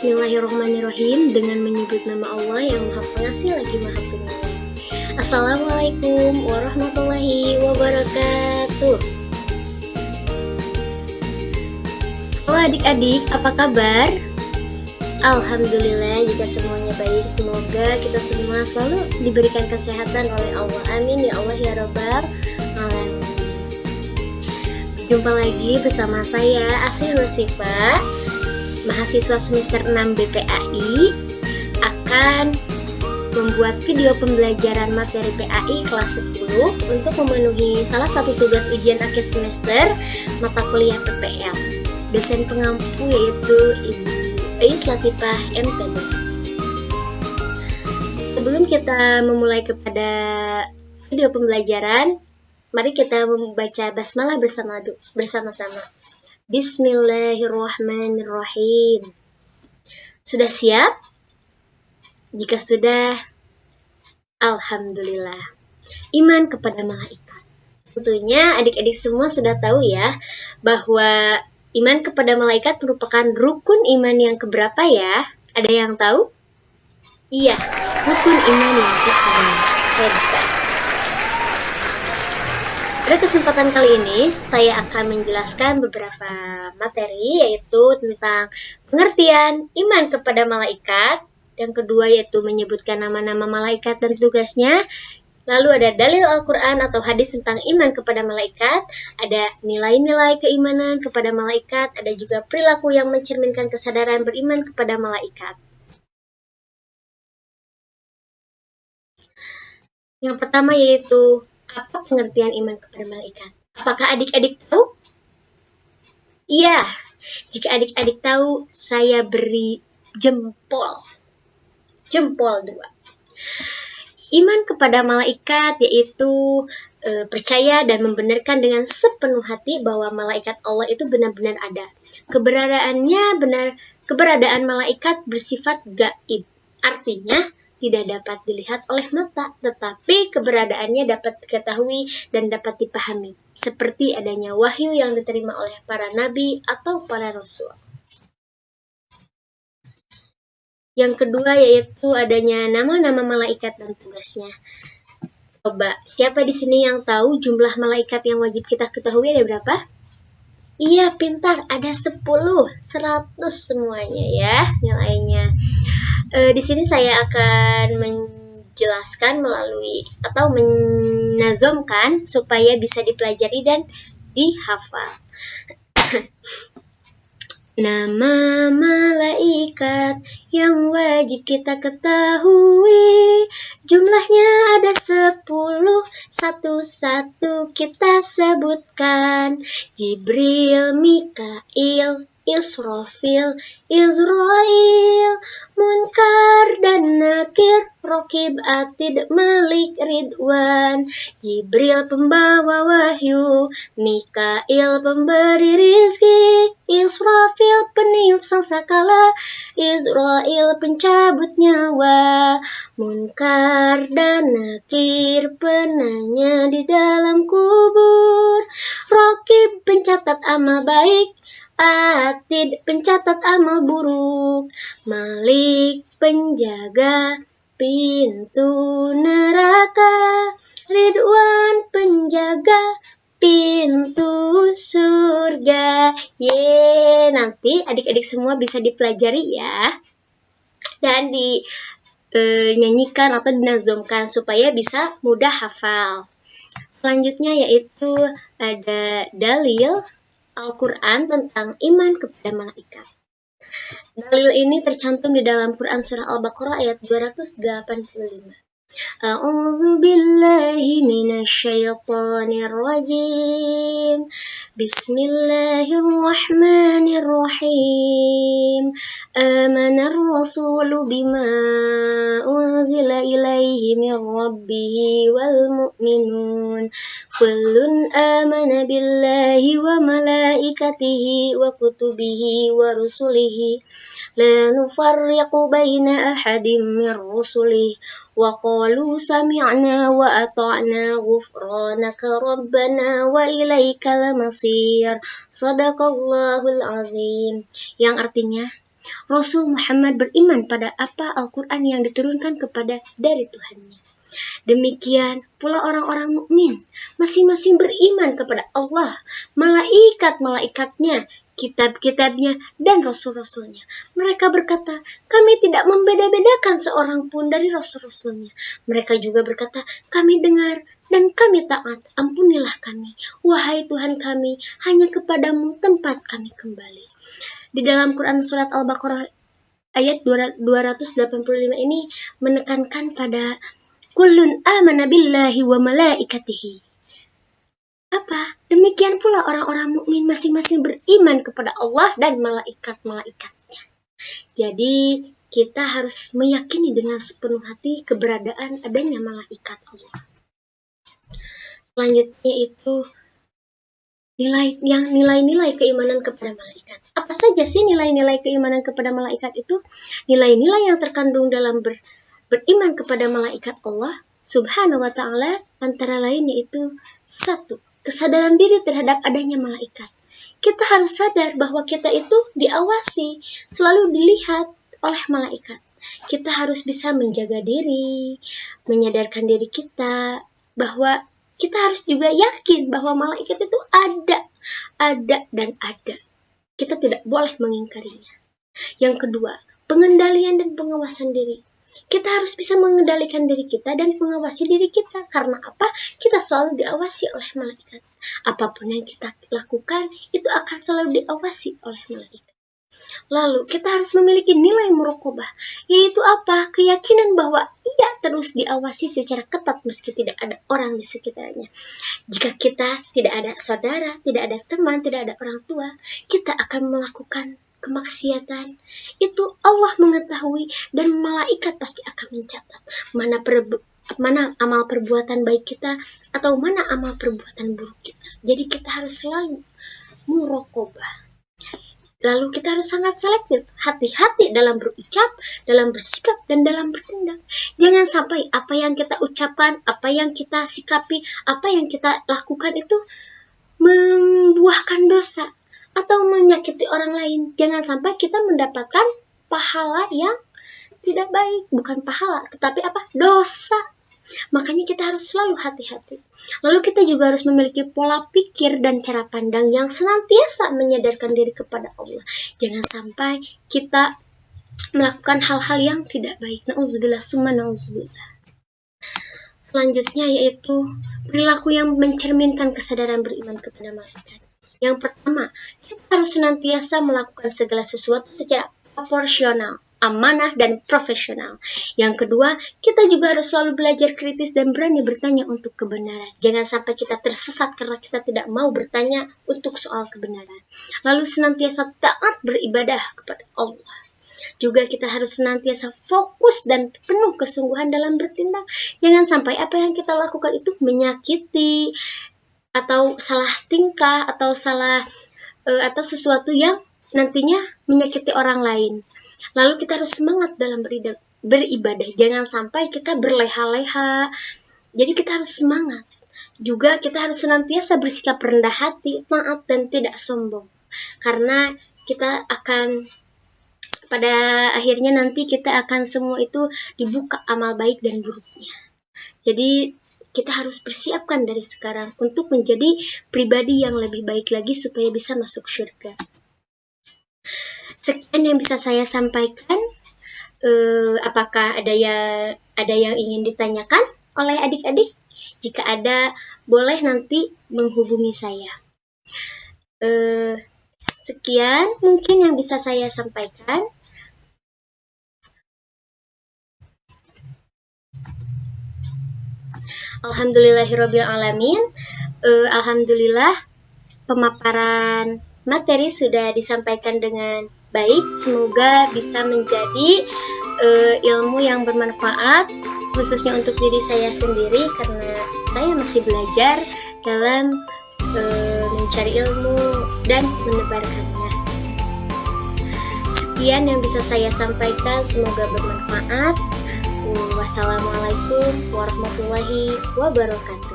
Bismillahirrahmanirrahim, dengan menyebut nama Allah yang Maha Pengasih lagi Maha Penyayang. Assalamualaikum warahmatullahi wabarakatuh. Halo adik-adik, apa kabar? Alhamdulillah jika semuanya baik. Semoga kita semua selalu diberikan kesehatan oleh Allah. Amin ya Allah ya Rabbal Alamin. Jumpa lagi bersama saya Asri Wasifa, mahasiswa semester 6 BPAI, akan membuat video pembelajaran materi PAI kelas 10 untuk memenuhi salah satu tugas ujian akhir semester mata kuliah PPL. Dosen pengampu yaitu Ibu Ais Latifah MTD. Sebelum kita memulai kepada video pembelajaran, mari kita membaca basmalah bersama-sama. Bismillahirrahmanirrahim. Sudah siap? Jika sudah, alhamdulillah. Iman kepada malaikat. Tentunya adik-adik semua sudah tahu ya, bahwa iman kepada malaikat merupakan rukun iman yang keberapa ya? Ada yang tahu? Iya, rukun iman yang pertama. Hebat. Pada kesempatan kali ini, saya akan menjelaskan beberapa materi, yaitu tentang pengertian iman kepada malaikat. Yang kedua yaitu menyebutkan nama-nama malaikat dan tugasnya. Lalu ada dalil Al-Quran atau hadis tentang iman kepada malaikat. Ada nilai-nilai keimanan kepada malaikat. Ada juga perilaku yang mencerminkan kesadaran beriman kepada malaikat. Yang pertama yaitu, apa pengertian iman kepada malaikat? Apakah adik-adik tahu? Iya, jika adik-adik tahu, saya beri jempol 2. Iman kepada malaikat yaitu percaya dan membenarkan dengan sepenuh hati bahwa malaikat Allah itu benar-benar ada. Keberadaan malaikat bersifat gaib. Artinya, tidak dapat dilihat oleh mata, tetapi keberadaannya dapat diketahui dan dapat dipahami, seperti adanya wahyu yang diterima oleh para nabi atau para rasul. Yang kedua yaitu adanya nama-nama malaikat dan tugasnya. Coba, siapa di sini yang tahu jumlah malaikat yang wajib kita ketahui ada berapa? Iya, pintar, ada 10, 100 semuanya ya nilainya. Di sini saya akan menjelaskan melalui atau menazomkan supaya bisa dipelajari dan dihafal. Nama malaikat yang wajib kita ketahui, jumlahnya ada 10, satu-satu kita sebutkan. Jibril, Mikail, Israfil, Israil, Munkar dan Nakir, Rokib, Atid, Malik, Ridwan. Jibril pembawa wahyu, Mikail pemberi rizki, Israfil peniup sangkakala, Israil pencabut nyawa, Munkar dan Nakir penanya di dalam kubur, Rokib pencatat amal baik, Atid pencatat amal buruk, Malik penjaga pintu neraka, Ridwan penjaga pintu surga. Nanti adik-adik semua bisa dipelajari ya, dan dinyanyikan atau dinazomkan supaya bisa mudah hafal. Selanjutnya yaitu ada dalil Al-Quran tentang iman kepada malaikat. Dalil ini tercantum di dalam Quran surah Al-Baqarah ayat 285. A'udzu billahi minasyaitonir rajim. Bismillahirrahmanirrahim. Amanar rasulu bima unzila ilaihi min rabbih wal mu'minun. Kullun amana billahi wa malaikatihi wa kutubihi wa rusulihi. La nufarriqu baina ahadim min rusulihi. Wa qalu sami'na wa ata'na ghufranaka rabbana wa ilaikal masir. Shadaqallahul azim. Yang artinya, Rasul Muhammad beriman pada apa Al-Quran yang diturunkan kepada dari Tuhannya. Demikian pula orang-orang mukmin masing-masing beriman kepada Allah, malaikat-malaikatnya, kitab-kitabnya, dan rasul-rasulnya. Mereka berkata, kami tidak membeda-bedakan seorang pun dari rasul-rasulnya. Mereka juga berkata, kami dengar dan kami taat, ampunilah kami. Wahai Tuhan kami, hanya kepadamu tempat kami kembali. Di dalam Quran Surat Al-Baqarah ayat 285 ini menekankan pada kullun amana billahi wa malaikatihi. Apa? Demikian pula orang-orang mukmin masing-masing beriman kepada Allah dan malaikat-malaikatnya. Jadi kita harus meyakini dengan sepenuh hati keberadaan adanya malaikat Allah. Selanjutnya itu nilai-nilai keimanan kepada malaikat. Apa saja sih nilai-nilai keimanan kepada malaikat itu? Nilai-nilai yang terkandung dalam beriman kepada malaikat Allah Subhanahu wa ta'ala antara lain yaitu 1. Kesadaran diri terhadap adanya malaikat. Kita harus sadar bahwa kita itu diawasi, selalu dilihat oleh malaikat. Kita harus bisa menjaga diri, menyadarkan diri kita bahwa kita harus juga yakin bahwa malaikat itu ada dan ada. Kita tidak boleh mengingkarinya. Yang kedua, pengendalian dan pengawasan diri. Kita harus bisa mengendalikan diri kita dan mengawasi diri kita. Karena apa? Kita selalu diawasi oleh malaikat. Apapun yang kita lakukan, itu akan selalu diawasi oleh malaikat. Lalu, kita harus memiliki nilai muraqabah, yaitu apa? Keyakinan bahwa ia terus diawasi secara ketat meski tidak ada orang di sekitarnya. Jika kita tidak ada saudara, tidak ada teman, tidak ada orang tua, kita akan melakukan kemaksiatan. Itu Allah mengetahui dan malaikat pasti akan mencatat mana amal perbuatan baik kita atau mana amal perbuatan buruk kita. Jadi kita harus selalu muraqabah. Lalu kita harus sangat selektif, hati-hati dalam berucap, dalam bersikap, dan dalam bertindak. Jangan sampai apa yang kita ucapkan, apa yang kita sikapi, apa yang kita lakukan itu membuahkan dosa atau menyakiti orang lain. Jangan sampai kita mendapatkan pahala yang tidak baik. Bukan pahala, tetapi apa? Dosa. Makanya kita harus selalu hati-hati. Lalu kita juga harus memiliki pola pikir dan cara pandang yang senantiasa menyadarkan diri kepada Allah. Jangan sampai kita melakukan hal-hal yang tidak baik. Na'udzubillah, summa na'udzubillah. Selanjutnya yaitu perilaku yang mencerminkan kesadaran beriman kepada malaikat. Yang pertama, kita harus senantiasa melakukan segala sesuatu secara proporsional, amanah, dan profesional. Yang kedua, kita juga harus selalu belajar kritis dan berani bertanya untuk kebenaran. Jangan sampai kita tersesat karena kita tidak mau bertanya untuk soal kebenaran. Lalu senantiasa taat beribadah kepada Allah. Juga kita harus senantiasa fokus dan penuh kesungguhan dalam bertindak. Jangan sampai apa yang kita lakukan itu menyakiti atau salah tingkah atau atau sesuatu yang nantinya menyakiti orang lain. Lalu kita harus semangat dalam beribadah. Jangan sampai kita berleha-leha. Jadi kita harus semangat. Juga kita harus senantiasa bersikap rendah hati, taat, dan tidak sombong. Karena kita akan, pada akhirnya nanti kita akan semua itu dibuka amal baik dan buruknya. Jadi kita harus persiapkan dari sekarang untuk menjadi pribadi yang lebih baik lagi supaya bisa masuk surga. Sekian yang bisa saya sampaikan. Apakah ada yang ingin ditanyakan oleh adik-adik? Jika ada, boleh nanti menghubungi saya. Sekian mungkin yang bisa saya sampaikan. Alhamdulillahirabbil alamin. Alhamdulillah pemaparan materi sudah disampaikan dengan baik. Semoga bisa menjadi ilmu yang bermanfaat, khususnya untuk diri saya sendiri, karena saya masih belajar dalam mencari ilmu dan menebarkannya. Sekian yang bisa saya sampaikan, semoga bermanfaat. Wassalamualaikum warahmatullahi wabarakatuh.